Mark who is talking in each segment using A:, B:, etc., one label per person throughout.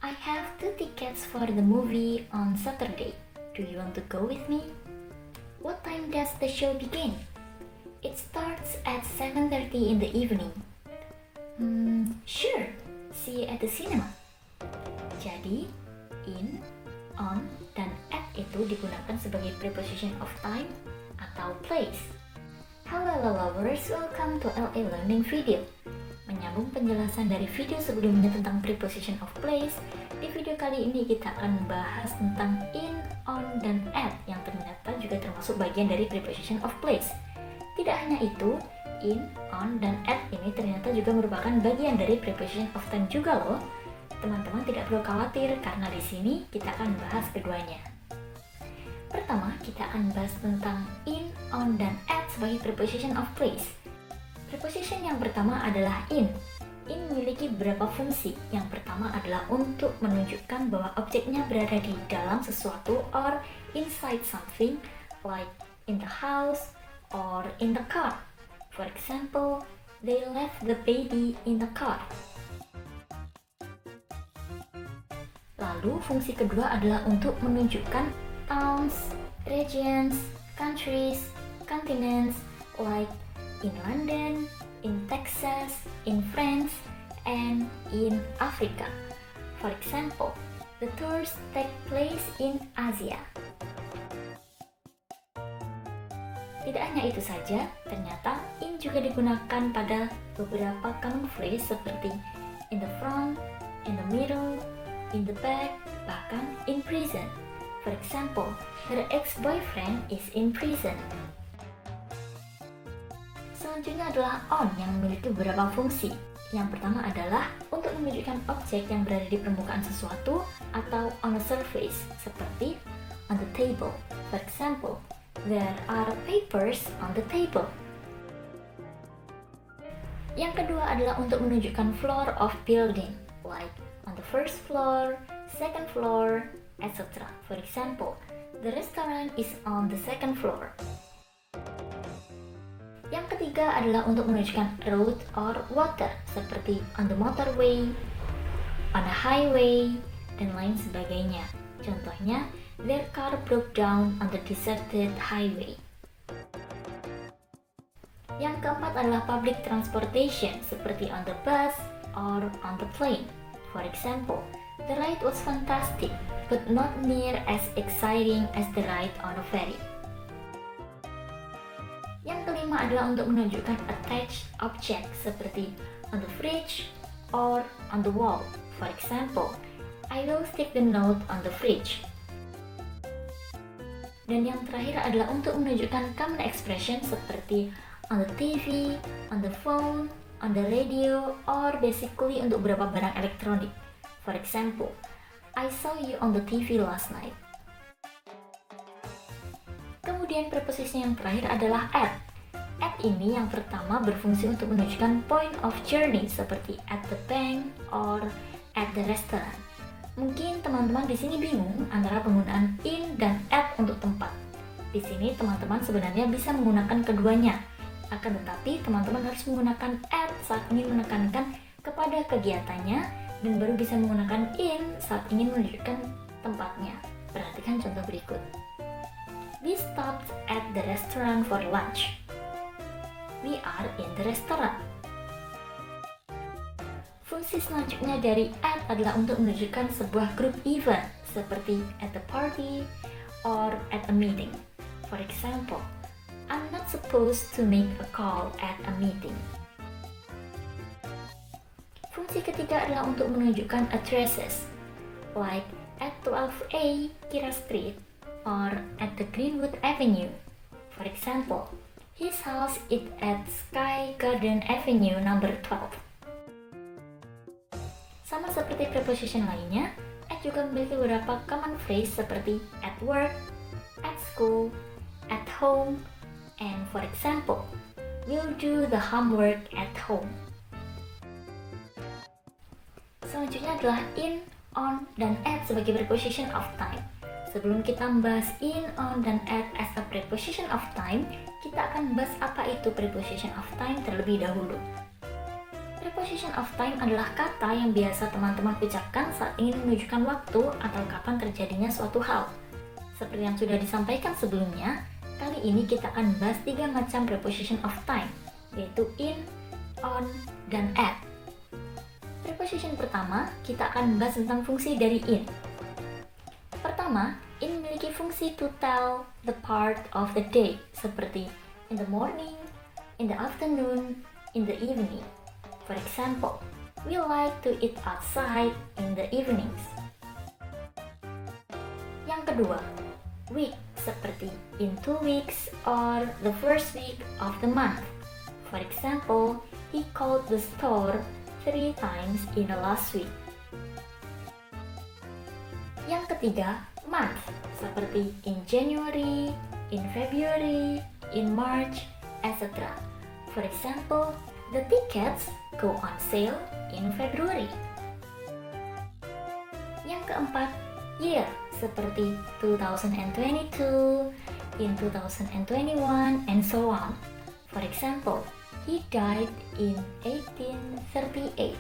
A: I have 2 tickets for the movie on Saturday. Do you want to go with me? What time does the show begin? It starts at 7:30 in the evening. Sure. See you at the cinema. Jadi, in, on, dan at itu digunakan sebagai preposition of time atau place. Hello lovers, welcome to LA Learning Video. Menyambung penjelasan dari video sebelumnya tentang preposition of place, di video kali ini kita akan membahas tentang in, on, dan at yang ternyata juga termasuk bagian dari preposition of place. Tidak hanya itu, in, on, dan at ini ternyata juga merupakan bagian dari preposition of time juga loh. Teman-teman tidak perlu khawatir karena di sini kita akan bahas keduanya. Pertama, kita akan bahas tentang in, on, dan at sebagai preposition of place. Preposition yang pertama adalah in. In memiliki beberapa fungsi. Yang pertama adalah untuk menunjukkan bahwa objeknya berada di dalam sesuatu or inside something, like in the house or in the car. For example, they left the baby in the car. Lalu fungsi kedua adalah untuk menunjukkan towns, regions, countries, continents, like in London, in Texas, in France, and in Africa. For example, the tours take place in Asia. Tidak hanya itu saja, ternyata in juga digunakan pada beberapa common phrase seperti in the front, in the middle, in the back, bahkan in prison. For example, her ex-boyfriend is in prison. Selanjutnya adalah on yang memiliki beberapa fungsi. Yang pertama adalah untuk menunjukkan objek yang berada di permukaan sesuatu atau on a surface, seperti on the table. For example, there are papers on the table. Yang kedua adalah untuk menunjukkan floor of building, like on the first floor, second floor, etc. For example, the restaurant is on the second floor. Yang ketiga adalah untuk menunjukkan road or water, seperti on the motorway, on a highway, dan lain sebagainya. Contohnya, their car broke down on the deserted highway. Yang keempat adalah public transportation, seperti on the bus or on the plane. For example, the ride was fantastic, but not near as exciting as the ride on a ferry. Yang kelima adalah untuk menunjukkan attached object seperti on the fridge or on the wall. For example, I will stick the note on the fridge. Dan yang terakhir adalah untuk menunjukkan common expression seperti on the TV, on the phone, on the radio, or basically untuk beberapa barang elektronik. For example, I saw you on the TV last night. Kemudian preposisi yang terakhir adalah at. At ini yang pertama berfungsi untuk menunjukkan point of journey seperti at the bank or at the restaurant. Mungkin teman-teman di sini bingung antara penggunaan in dan at untuk tempat. Di sini teman-teman sebenarnya bisa menggunakan keduanya. Akan tetapi teman-teman harus menggunakan at saat ingin menekankan kepada kegiatannya dan baru bisa menggunakan in saat ingin menunjukkan tempatnya. Perhatikan contoh berikut. We stopped at the restaurant for lunch. We are in the restaurant. Fungsi selanjutnya dari at adalah untuk menunjukkan sebuah group event seperti at the party or at a meeting. For example, I'm not supposed to make a call at a meeting. Fungsi ketiga adalah untuk menunjukkan addresses, like at 12A Kira Street or at the Greenwood Avenue. For example, his house is at Sky Garden Avenue number 12. Sama seperti preposition lainnya, at juga memiliki beberapa common phrase seperti at work, at school, at home, and for example, we'll do the homework at home. Selanjutnya adalah in, on, dan at sebagai preposition of time. Sebelum kita membahas in, on, dan at as a preposition of time, kita akan membahas apa itu preposition of time terlebih dahulu. Preposition of time adalah kata yang biasa teman-teman ucapkan saat ingin menunjukkan waktu atau kapan terjadinya suatu hal. Seperti yang sudah disampaikan sebelumnya, kali ini kita akan bahas 3 macam preposition of time, yaitu in, on, dan at. Preposition pertama, kita akan membahas tentang fungsi dari in. Pertama, in memiliki fungsi to tell the part of the day, seperti in the morning, in the afternoon, in the evening. For example, we like to eat outside in the evenings. Yang kedua, week, seperti in 2 weeks or the first week of the month. For example, he called the store 3 times in the last week. Yang ketiga, month, seperti in January, in February, in March, etc. For example, the tickets go on sale in February. Yang keempat, year, seperti 2022, in 2021, and so on. For example, he died in 1838.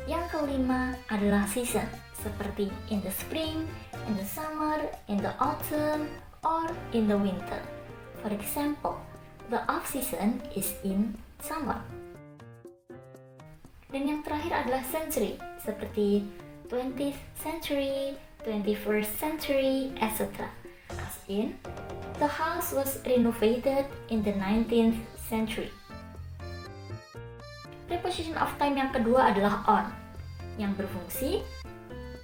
A: Yang kelima adalah season, seperti in the spring, in the summer, in the autumn, or in the winter. For example, the off-season is in summer. Dan yang terakhir adalah century, seperti 20th century, 21st century, etc. As in, the house was renovated in the 19th century. Preposition of time yang kedua adalah on, yang berfungsi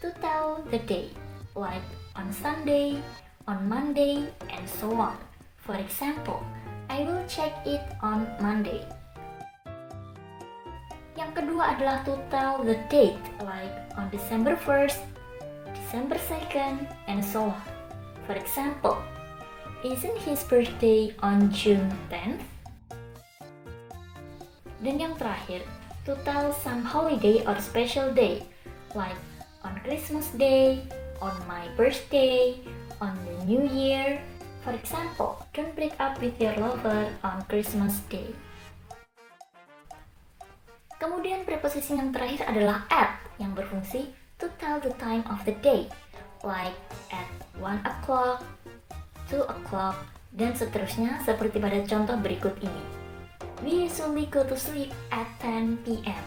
A: to tell the day, like on Sunday, on Monday, and so on. For example, I will check it on Monday. Yang kedua adalah to tell the date, like on December 1st, December 2nd, and so on. For example, isn't his birthday on June 10th? Dan yang terakhir, to tell some holiday or special day, like on Christmas Day, on my birthday, on the New Year. For example, don't break up with your lover on Christmas Day. Kemudian preposisi yang terakhir adalah at, yang berfungsi to tell the time of the day, like at 1 o'clock, 2 o'clock, dan seterusnya seperti pada contoh berikut ini. We usually go to sleep at 10 p.m.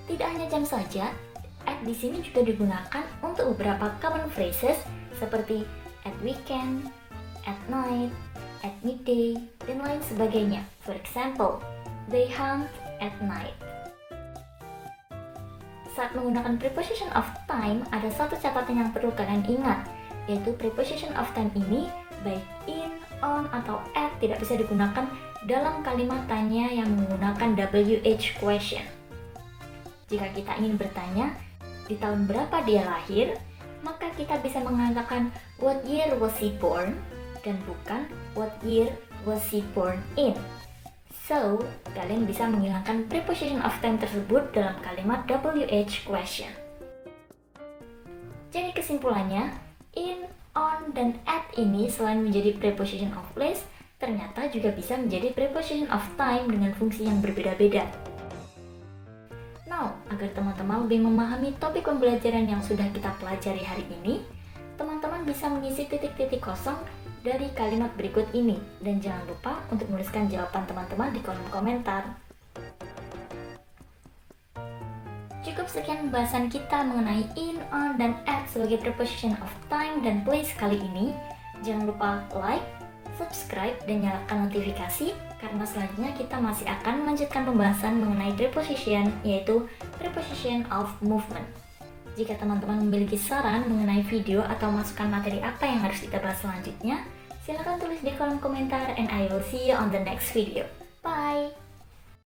A: Tidak hanya jam saja, at di sini juga digunakan untuk beberapa common phrases seperti at weekend, at night, at midday, dan lain sebagainya. For example, they hunt at night. Saat menggunakan preposition of time, ada satu catatan yang perlu kalian ingat, yaitu preposition of time ini baik in, on, atau at tidak bisa digunakan dalam kalimat tanya yang menggunakan WH question. Jika kita ingin bertanya, di tahun berapa dia lahir, maka kita bisa mengatakan what year was he born, dan bukan what year was he born in. So, kalian bisa menghilangkan preposition of time tersebut dalam kalimat WH question. Jadi kesimpulannya, in, on, dan at ini selain menjadi preposition of place, ternyata juga bisa menjadi preposition of time dengan fungsi yang berbeda-beda. Now, agar teman-teman lebih memahami topik pembelajaran yang sudah kita pelajari hari ini, teman-teman bisa mengisi titik-titik kosong dari kalimat berikut ini. Dan jangan lupa untuk menuliskan jawaban teman-teman di kolom komentar. Cukup sekian pembahasan kita mengenai in, on, dan at sebagai preposition of time dan place kali ini. Jangan lupa like, subscribe, dan nyalakan notifikasi karena selanjutnya kita masih akan melanjutkan pembahasan mengenai preposition, yaitu preposition of movement. Jika teman-teman memiliki saran mengenai video atau masukan materi apa yang harus kita bahas selanjutnya, silakan tulis di kolom komentar and I will see you on the next video. Bye!